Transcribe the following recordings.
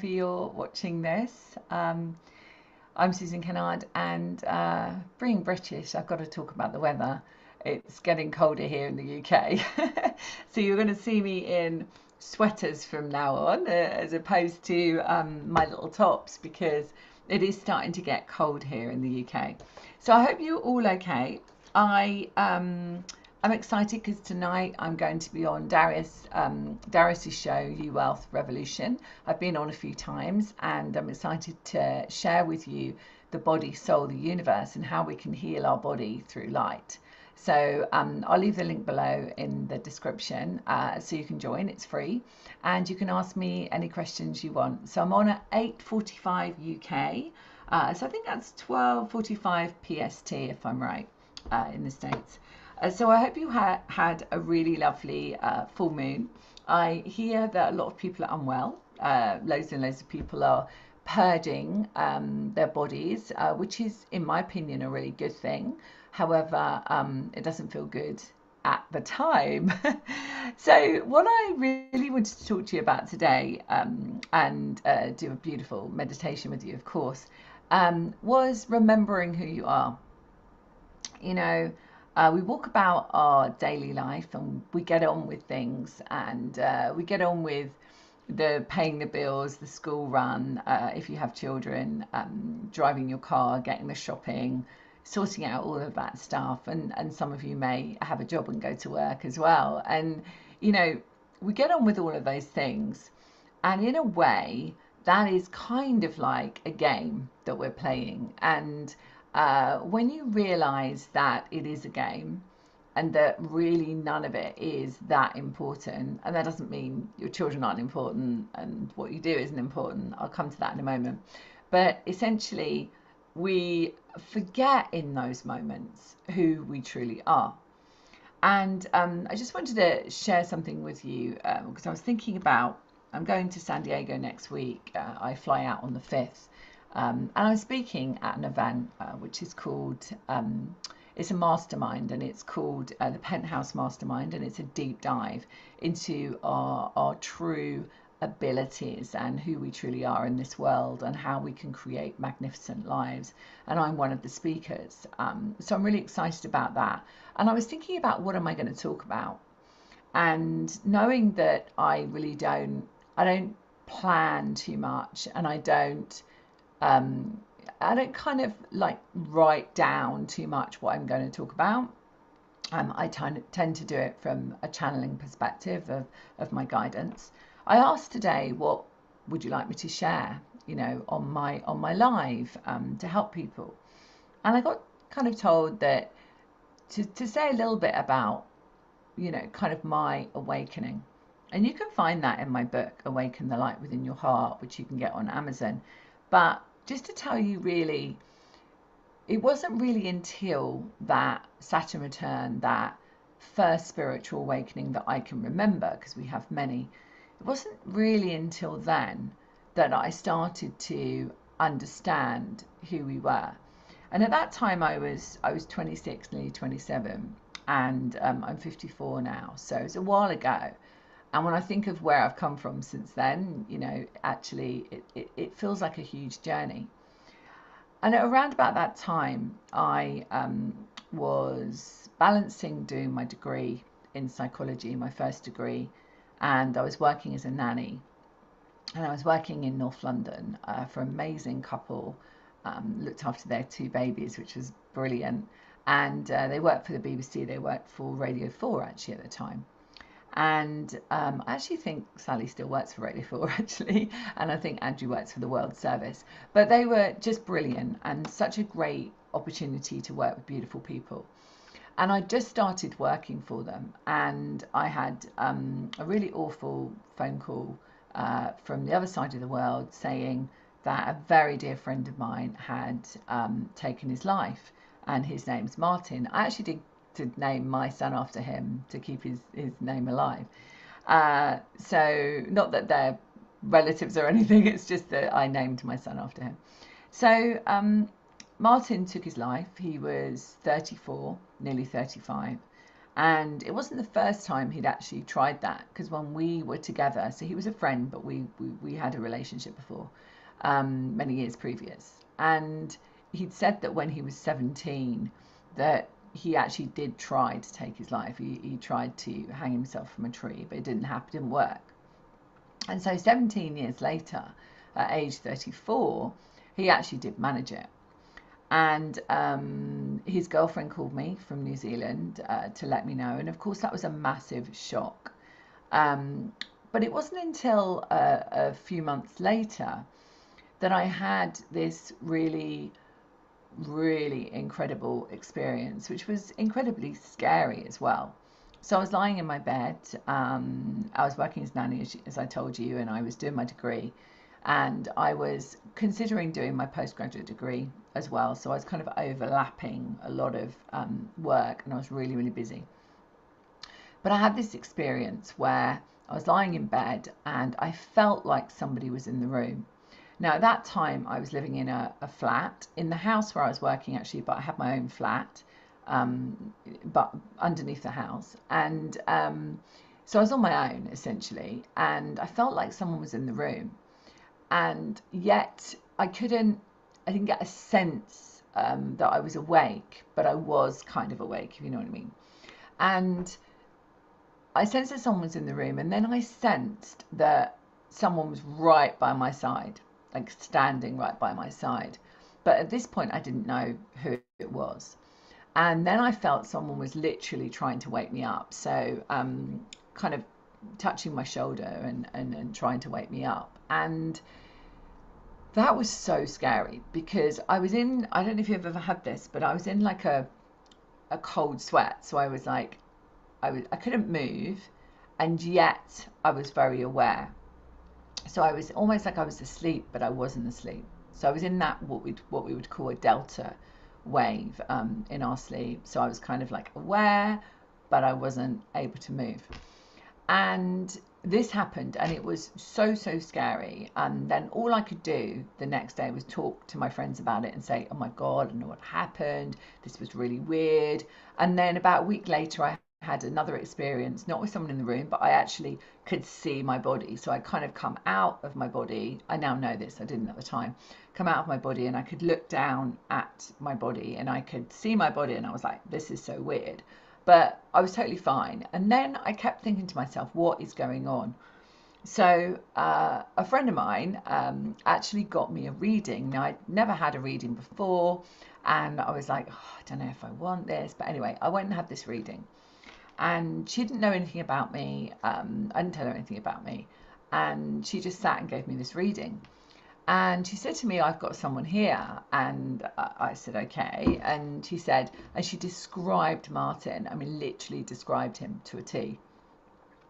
you're watching this. I'm Susan Kennard, and being British, I've got to talk about the weather. It's getting colder here in the UK. So you're going to see me in sweaters from now on, as opposed to my little tops, because it is starting to get cold here in the UK. So I hope you're all okay. I'm excited because tonight I'm going to be on Darius's show, You Wealth Revolution. I've been on a few times, and I'm excited to share with you the body, soul, the universe, and how we can heal our body through light. So I'll leave the link below in the description, so you can join. It's free, and you can ask me any questions you want. So I'm on at 8:45 UK, so I think that's 12:45 PST if I'm right, in the States. So I hope you had a really lovely full moon. I hear that a lot of people are unwell. Loads and loads of people are purging their bodies, which is, in my opinion, a really good thing. However, it doesn't feel good at the time. So what I really wanted to talk to you about today, and do a beautiful meditation with you, of course, was remembering who you are. You know, we walk about our daily life and we get on with things, and we get on with the paying the bills, the school run, if you have children, driving your car, getting the shopping, sorting out all of that stuff. And some of you may have a job and go to work as well. And, you know, we get on with all of those things. And in a way, that is kind of like a game that we're playing. And when you realize that it is a game and that really none of it is that important, and that doesn't mean your children aren't important and what you do isn't important, I'll come to that in a moment, but essentially we forget in those moments who we truly are. And I just wanted to share something with you, because I was thinking about, I'm going to San Diego next week. I fly out on the 5th. And I'm speaking at an event which is called, it's a mastermind, and it's called the Penthouse Mastermind, and it's a deep dive into our true abilities and who we truly are in this world and how we can create magnificent lives. And I'm one of the speakers. So I'm really excited about that. And I was thinking about, what am I going to talk about? And knowing that I don't plan too much, and I don't kind of like write down too much what I'm going to talk about. I tend to do it from a channeling perspective of my guidance. I asked today, what would you like me to share, you know, on my live, to help people? And I got kind of told that to say a little bit about, you know, kind of my awakening. And you can find that in my book, Awaken the Light Within Your Heart, which you can get on Amazon. But just to tell you, really, it wasn't really until that Saturn return, that first spiritual awakening that I can remember, because we have many, it wasn't really until then that I started to understand who we were. And at that time I was 26, nearly 27, and I'm 54 now, so it's a while ago. And when I think of where I've come from since then, you know, actually it feels like a huge journey. And around about that time, I was balancing doing my degree in psychology, my first degree, and I was working as a nanny. And I was working in North London for an amazing couple, looked after their two babies, which was brilliant. And they worked for the BBC, they worked for Radio 4 actually at the time. And I actually think Sally still works for Radio 4 actually, and I think Andrew works for the World Service. But they were just brilliant, and such a great opportunity to work with beautiful people. And I just started working for them, and I had a really awful phone call from the other side of the world saying that a very dear friend of mine had taken his life, and his name's Martin. I actually did to name my son after him to keep his name alive. So not that they're relatives or anything, it's just that I named my son after him. So Martin took his life. He was 34, nearly 35, And it wasn't the first time he'd actually tried that, because when we were together, so he was a friend, but we had a relationship before, many years previous. And he'd said that when he was 17, that he actually did try to take his life. He tried to hang himself from a tree, but it didn't happen, didn't work. And so 17 years later, at age 34, he actually did manage it. And his girlfriend called me from New Zealand to let me know. And of course, that was a massive shock. But it wasn't until a few months later that I had this really, really incredible experience, which was incredibly scary as well. So I was lying in my bed. I was working as nanny, as I told you, and I was doing my degree. And I was considering doing my postgraduate degree as well. So I was kind of overlapping a lot of work, and I was really, really busy. But I had this experience where I was lying in bed and I felt like somebody was in the room. Now, at that time, I was living in a flat in the house where I was working, actually, but I had my own flat, but underneath the house. And so I was on my own, essentially, and I felt like someone was in the room. And yet I didn't get a sense that I was awake, but I was kind of awake, if you know what I mean. And I sensed that someone was in the room, and then I sensed that someone was right by my side, like standing right by my side. But at this point, I didn't know who it was. And then I felt someone was literally trying to wake me up. So kind of touching my shoulder and trying to wake me up. And that was so scary, because I was in, I don't know if you've ever had this, but I was in like a cold sweat. So I was like, I couldn't move, and yet I was very aware. So I was almost like I was asleep, but I wasn't asleep. So I was in that what we would call a delta wave in our sleep. So I was kind of like aware, but I wasn't able to move. And this happened, and it was so scary. And then all I could do the next day was talk to my friends about it and say, oh my God, I know what happened. This was really weird. And then about a week later, I had another experience, not with someone in the room, but I actually could see my body. So I kind of come out of my body. I now know this, I didn't at the time. Come out of my body, and I could look down at my body, and I could see my body, and I was like, this is so weird. But I was totally fine. And then I kept thinking to myself, what is going on? So a friend of mine actually got me a reading. Now, I'd never had a reading before, and I was like, oh, I don't know if I want this. But anyway, I went and had this reading. And she didn't know anything about me. I didn't tell her anything about me. And she just sat and gave me this reading. And she said to me, I've got someone here. And I said, okay. And she said, and she described Martin. I mean, literally described him to a T.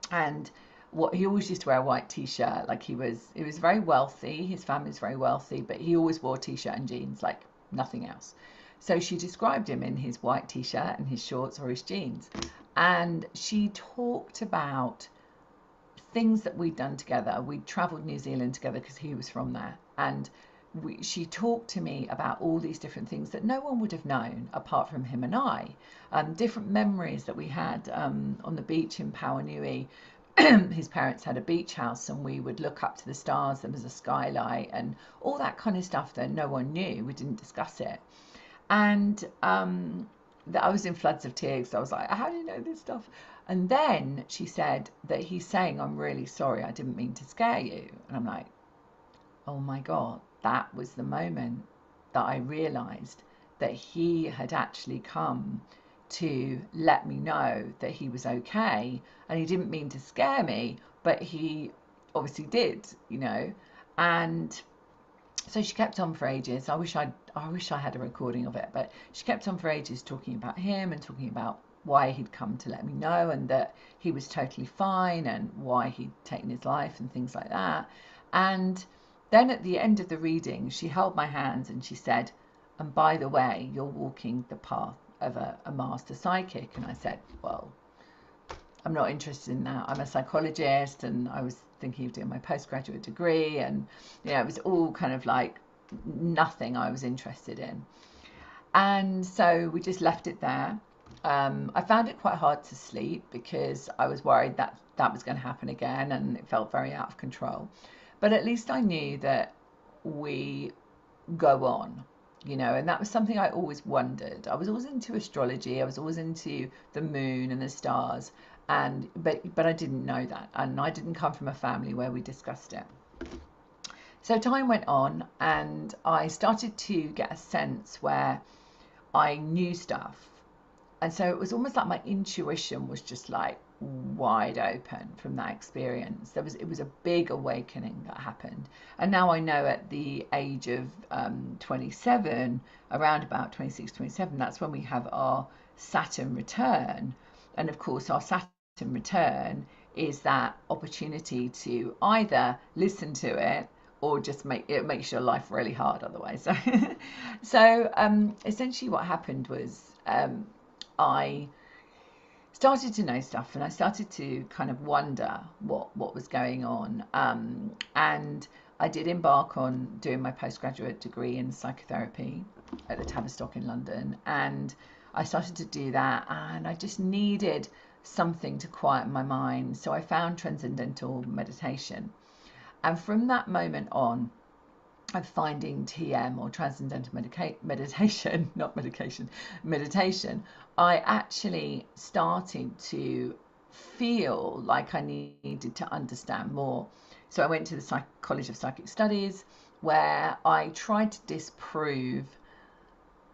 And what he always used to wear a white t-shirt. Like he was very wealthy. His family's very wealthy, but he always wore a t-shirt and jeans, like nothing else. So she described him in his white t-shirt and his shorts or his jeans. And she talked about things that we'd done together. We'd traveled New Zealand together because he was from there. And she talked to me about all these different things that no one would have known apart from him and I. Different memories that we had on the beach in Pauanui. His parents had a beach house, and we would look up to the stars. There was a skylight and all that kind of stuff that no one knew. We didn't discuss it. And I was in floods of tears. I was like, how do you know this stuff? And then she said that he's saying, I'm really sorry, I didn't mean to scare you. And I'm like, oh my God, that was the moment that I realized that he had actually come to let me know that he was okay. And he didn't mean to scare me, but he obviously did, you know. And so she kept on for ages. I wish I had a recording of it, but she kept on for ages talking about him and talking about why he'd come to let me know, and that he was totally fine, and why he'd taken his life and things like that. And then at the end of the reading, she held my hands and she said, and by the way, you're walking the path of a master psychic. And I said, well, I'm not interested in that. I'm a psychologist, and I was thinking of doing my postgraduate degree, and you know, it was all kind of like nothing I was interested in. And so we just left it there. I found it quite hard to sleep because I was worried that that was going to happen again, and it felt very out of control. But at least I knew that we go on, and that was something I always wondered. I was always into astrology, I was always into the moon and the stars, and but I didn't know that, and I didn't come from a family where we discussed it. So time went on, and I started to get a sense where I knew stuff. And so it was almost like my intuition was just like wide open from that experience. It was a big awakening that happened. And now I know at the age of 27, around about 26, 27, that's when we have our Saturn return. And of course, our Saturn return is that opportunity to either listen to it or just makes your life really hard otherwise. So essentially what happened was I started to know stuff, and I started to kind of wonder what was going on. And I did embark on doing my postgraduate degree in psychotherapy at the Tavistock in London, and I started to do that, and I just needed something to quiet my mind. So I found transcendental meditation, and from that moment on, I'm finding TM, or transcendental meditation, not medication, meditation, I actually started to feel like I needed to understand more. So I went to the College of Psychic Studies, where I tried to disprove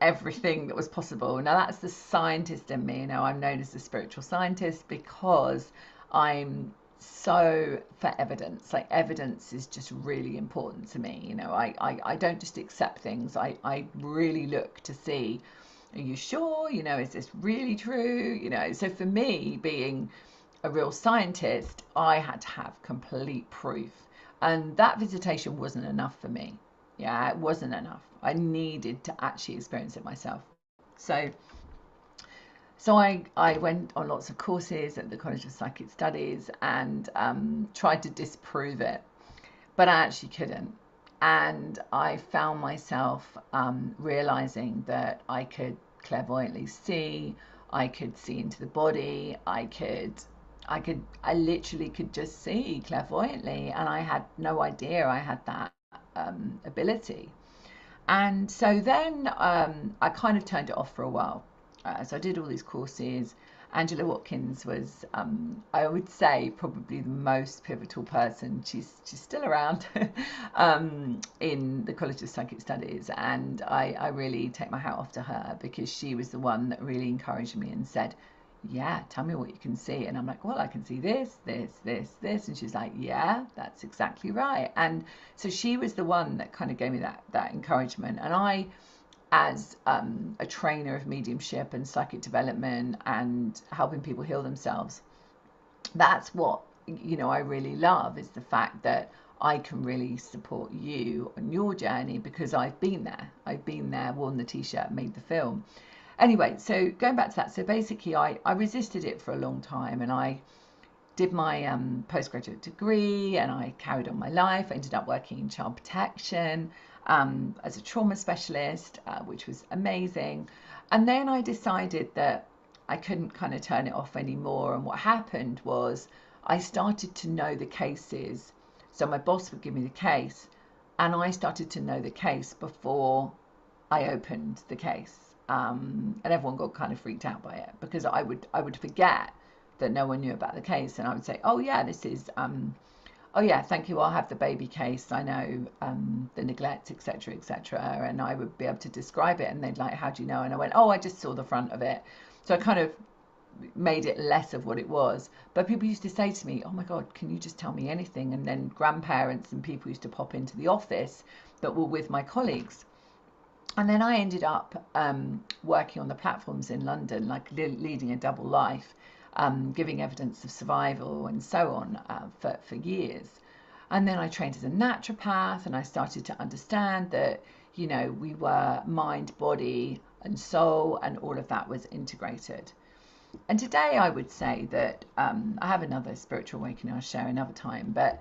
everything that was possible. Now that's the scientist in me. I'm known as the spiritual scientist because I'm so for evidence. Like, evidence is just really important to me. I don't just accept things. I really look to see, are you sure? Is this really true? So for me, being a real scientist, I had to have complete proof. And that visitation wasn't enough for me. Yeah, it wasn't enough. I needed to actually experience it myself. So I went on lots of courses at the College of Psychic Studies and tried to disprove it, but I actually couldn't. And I found myself realizing that I could clairvoyantly see, I could see into the body, I literally could just see clairvoyantly, and I had no idea I had that ability. And so then I kind of turned it off for a while. So I did all these courses. Angela Watkins was, I would say, probably the most pivotal person. She's still around in the College of Psychic Studies, and I really take my hat off to her, because she was the one that really encouraged me and said, yeah, tell me what you can see. And I'm like, well, I can see this, this, this, this. And she's like, yeah, that's exactly right. And so she was the one that kind of gave me that encouragement. And I, as a trainer of mediumship and psychic development and helping people heal themselves, that's what I really love, is the fact that I can really support you on your journey, because I've been there, worn the t-shirt, made the film. Anyway, so going back to that, so basically I resisted it for a long time, and I did my postgraduate degree, and I carried on my life. I ended up working in child protection as a trauma specialist, which was amazing. And then I decided that I couldn't kind of turn it off anymore. And what happened was I started to know the cases. So my boss would give me the case, and I started to know the case before I opened the case. And everyone got kind of freaked out by it, because I would forget that no one knew about the case, and I would say, oh yeah, this is oh yeah, thank you, I'll have the baby case, I know the neglect, etc., etc. And I would be able to describe it, and they'd like, how do you know? And I went, oh, I just saw the front of it. So I kind of made it less of what it was. But people used to say to me, oh my God, can you just tell me anything? And then grandparents and people used to pop into the office that were with my colleagues. And then I ended up working on the platforms in London, like leading a double life, giving evidence of survival and so on for years. And then I trained as a naturopath, and I started to understand that, we were mind, body and soul, and all of that was integrated. And today I would say that I have another spiritual awakening I'll share another time, but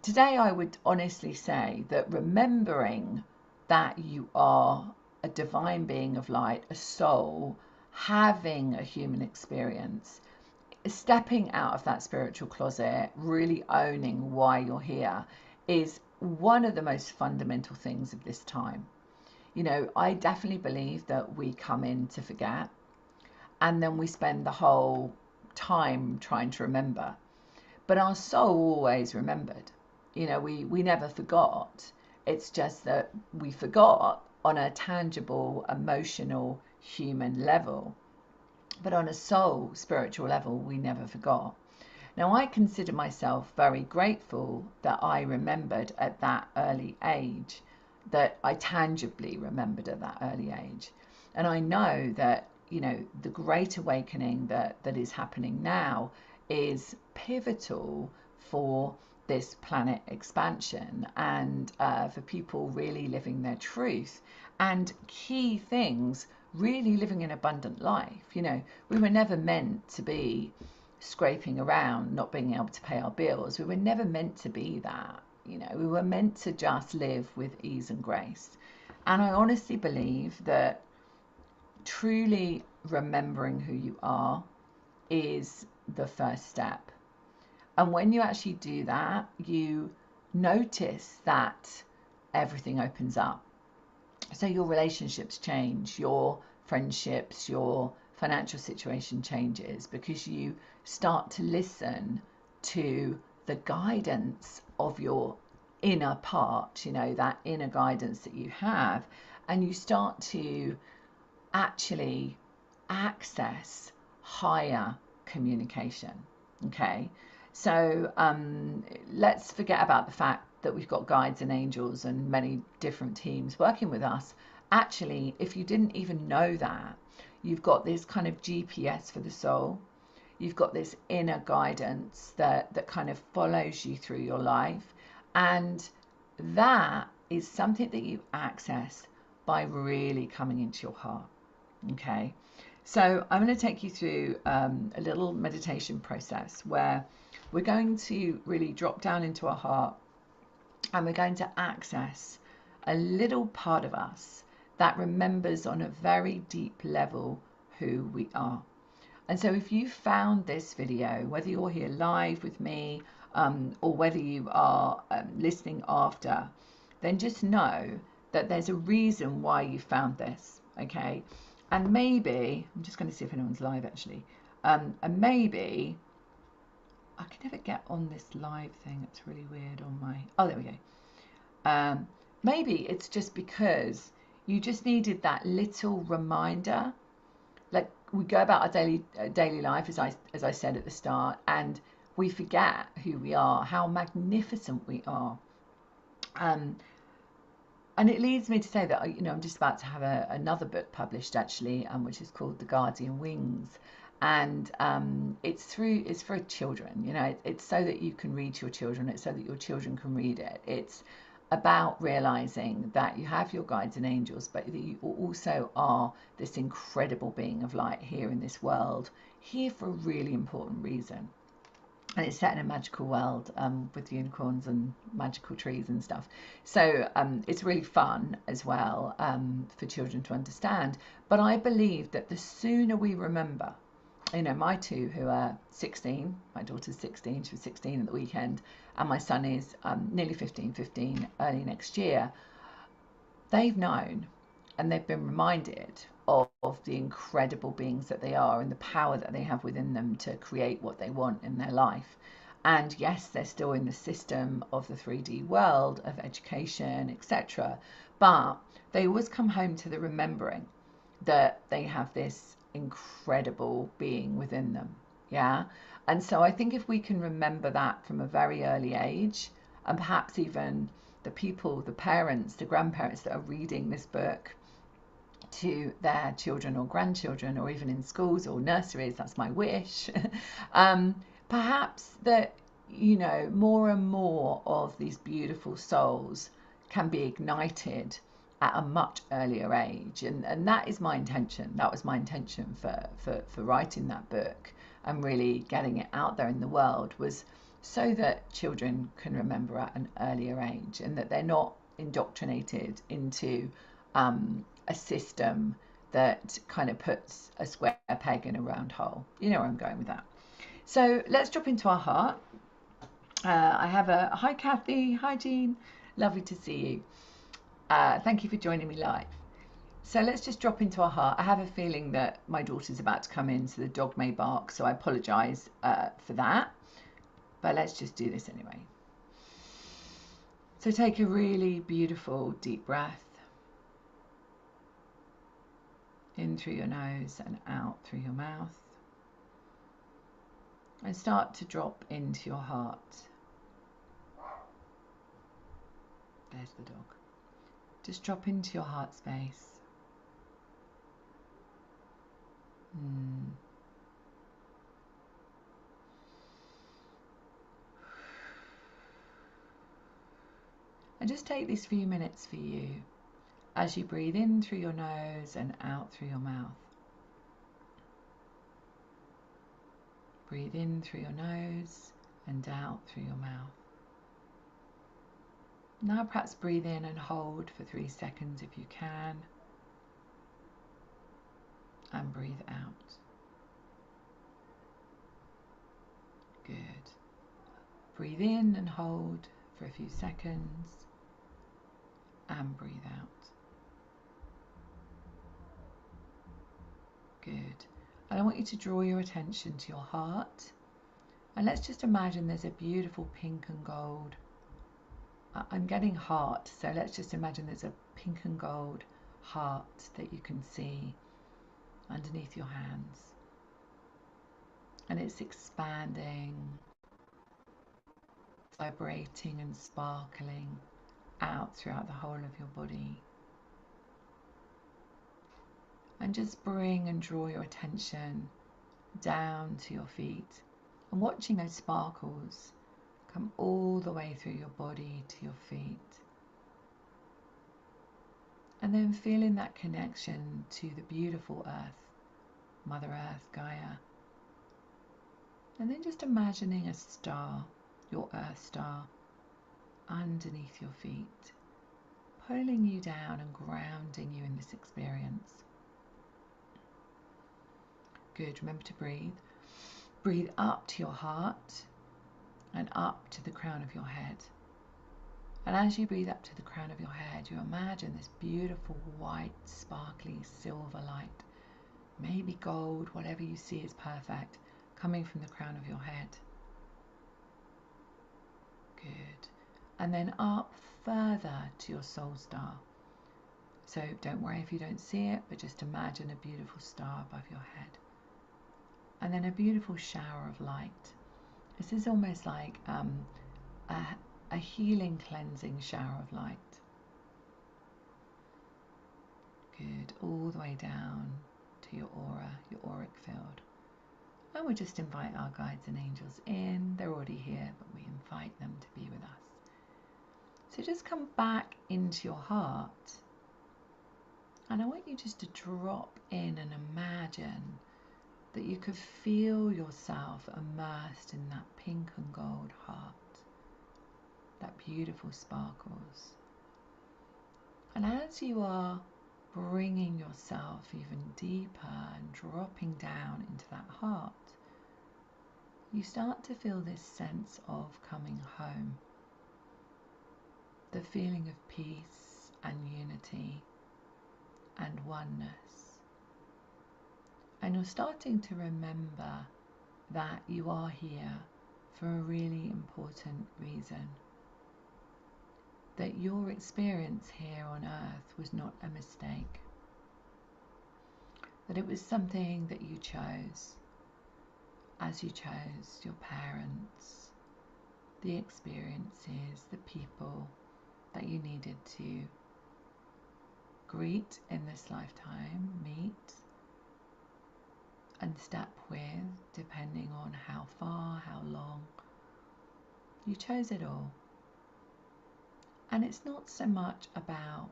today I would honestly say that remembering that you are a divine being of light, a soul, having a human experience, stepping out of that spiritual closet, really owning why you're here, is one of the most fundamental things of this time. You know, I definitely believe that we come in to forget, and then we spend the whole time trying to remember. But our soul always remembered. You know, we never forgot. It's just that we forgot on a tangible, emotional, human level. But on a soul, spiritual level, we never forgot. Now, I consider myself very grateful that I remembered at that early age, that I tangibly remembered at that early age. And I know that, you know, the great awakening that is happening now is pivotal for this planet expansion, and for people really living their truth, and key things, really living an abundant life. You know, we were never meant to be scraping around, not being able to pay our bills. We were never meant to be that. You know, we were meant to just live with ease and grace. And I honestly believe that truly remembering who you are is the first step. And when you actually do that, you notice that everything opens up. So your relationships change, your friendships, your financial situation changes, because you start to listen to the guidance of your inner part, you know, that inner guidance that you have, and you start to actually access higher communication. Okay, so let's forget about the fact that we've got guides and angels and many different teams working with us. Actually, if you didn't even know that, you've got this kind of GPS for the soul. You've got this inner guidance that kind of follows you through your life. And that is something that you access by really coming into your heart. Okay, so I'm going to take you through a little meditation process where we're going to really drop down into our heart, and we're going to access a little part of us that remembers on a very deep level who we are. And so if you found this video, whether you're here live with me, or whether you are listening after, then just know that there's a reason why you found this. Okay, and maybe, I'm just going to see if anyone's live actually, and maybe, I can never get on this live thing, it's really weird on my, oh there we go. Maybe it's just because you just needed that little reminder. Like, we go about our daily life, as I said at the start, and we forget who we are, how magnificent we are. And it leads me to say that, you know, I'm just about to have another book published actually, which is called The Guardian Wings. And it's for children. You know, it's so that you can read to your children. It's so that your children can read it. It's about realizing that you have your guides and angels, but that you also are this incredible being of light here in this world, here for a really important reason. And it's set in a magical world, with unicorns and magical trees and stuff. So it's really fun as well, for children to understand. But I believe that the sooner we remember, you know, my two, who are 16, my daughter's 16, she was 16 at the weekend, and my son is nearly 15 early next year, they've known and they've been reminded of the incredible beings that they are and the power that they have within them to create what they want in their life. And yes, they're still in the system of the 3D world of education, etc., but they always come home to the remembering that they have this incredible being within them. Yeah. And so I think if we can remember that from a very early age, and perhaps even the people, the parents, the grandparents that are reading this book to their children or grandchildren, or even in schools or nurseries, that's my wish. Perhaps that, you know, more and more of these beautiful souls can be ignited at a much earlier age, and that is my intention. That was my intention for writing that book and really getting it out there in the world, was so that children can remember at an earlier age, and that they're not indoctrinated into a system that kind of puts a square peg in a round hole. You know where I'm going with that. So let's drop into our heart. I have a hi Kathy, hi Jean, lovely to see you. Thank you for joining me live. So let's just drop into our heart. I have a feeling that my daughter's about to come in, so the dog may bark, so I apologise for that. But let's just do this anyway. So take a really beautiful deep breath in through your nose and out through your mouth. And start to drop into your heart. There's the dog. Just drop into your heart space. And just take these few minutes for you as you breathe in through your nose and out through your mouth. Breathe in through your nose and out through your mouth. Now perhaps breathe in and hold for 3 seconds if you can. And breathe out. Good. Breathe in and hold for a few seconds. And breathe out. Good. And I want you to draw your attention to your heart. And let's just imagine there's a beautiful pink and gold. I'm getting heart, so let's just imagine there's a pink and gold heart that you can see underneath your hands. And it's expanding, vibrating and sparkling out throughout the whole of your body. And just bring and draw your attention down to your feet and watching those sparkles come all the way through your body to your feet. And then feeling that connection to the beautiful earth, Mother Earth, Gaia. And then just imagining a star, your Earth star, underneath your feet, pulling you down and grounding you in this experience. Good. Remember to breathe. Breathe up to your heart and up to the crown of your head. And as you breathe up to the crown of your head, you imagine this beautiful white, sparkly silver light, maybe gold, whatever you see is perfect, coming from the crown of your head. Good. And then up further to your soul star. So don't worry if you don't see it, but just imagine a beautiful star above your head. And then a beautiful shower of light. This is almost like a healing, cleansing shower of light. Good. All the way down to your aura, your auric field. And we just invite our guides and angels in. They're already here, but we invite them to be with us. So just come back into your heart. And I want you just to drop in and imagine that you could feel yourself immersed in that pink and gold heart, that beautiful sparkles. And as you are bringing yourself even deeper and dropping down into that heart, you start to feel this sense of coming home, the feeling of peace and unity and oneness. And you're starting to remember that you are here for a really important reason. That your experience here on earth was not a mistake. That it was something that you chose, as you chose your parents, the experiences, the people that you needed to greet in this lifetime, meet, and step with, depending on how far, how long. You chose it all. And it's not so much about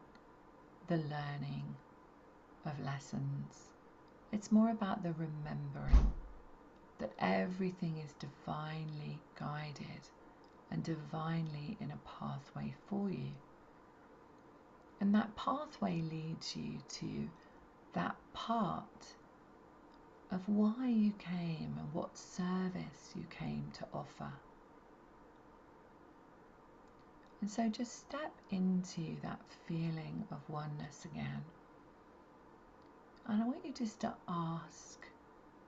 the learning of lessons. It's more about the remembering that everything is divinely guided and divinely in a pathway for you. And that pathway leads you to that part of why you came and what service you came to offer. And so just step into that feeling of oneness again. And I want you just to ask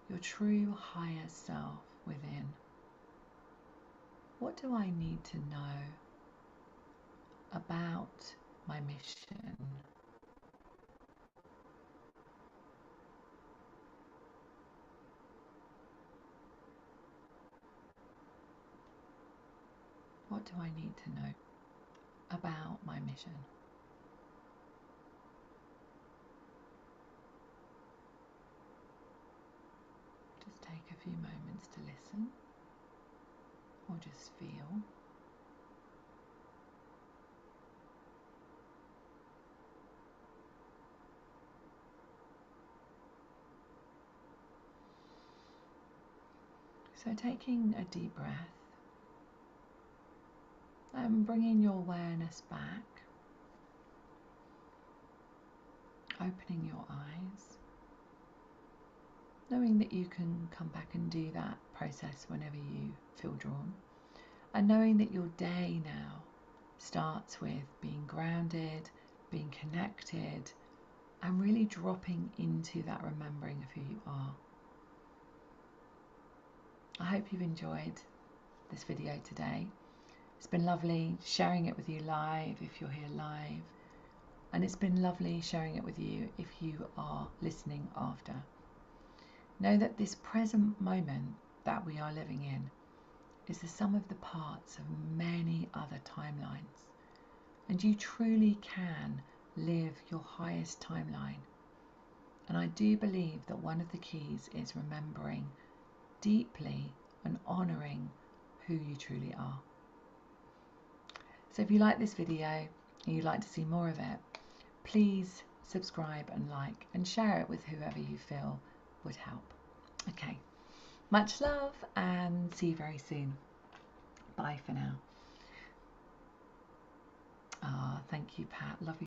your true higher self within, what do I need to know about my mission? What do I need to know about my mission? Just take a few moments to listen or just feel. So taking a deep breath and bringing your awareness back, opening your eyes, knowing that you can come back and do that process whenever you feel drawn, and knowing that your day now starts with being grounded, being connected, and really dropping into that remembering of who you are. I hope you've enjoyed this video today. It's been lovely sharing it with you live if you're here live, and it's been lovely sharing it with you if you are listening after. Know that this present moment that we are living in is the sum of the parts of many other timelines, and you truly can live your highest timeline. And I do believe that one of the keys is remembering deeply and honouring who you truly are. So if you like this video and you'd like to see more of it, please subscribe and like and share it with whoever you feel would help. Okay, much love and see you very soon. Bye for now. Thank you, Pat. Love you.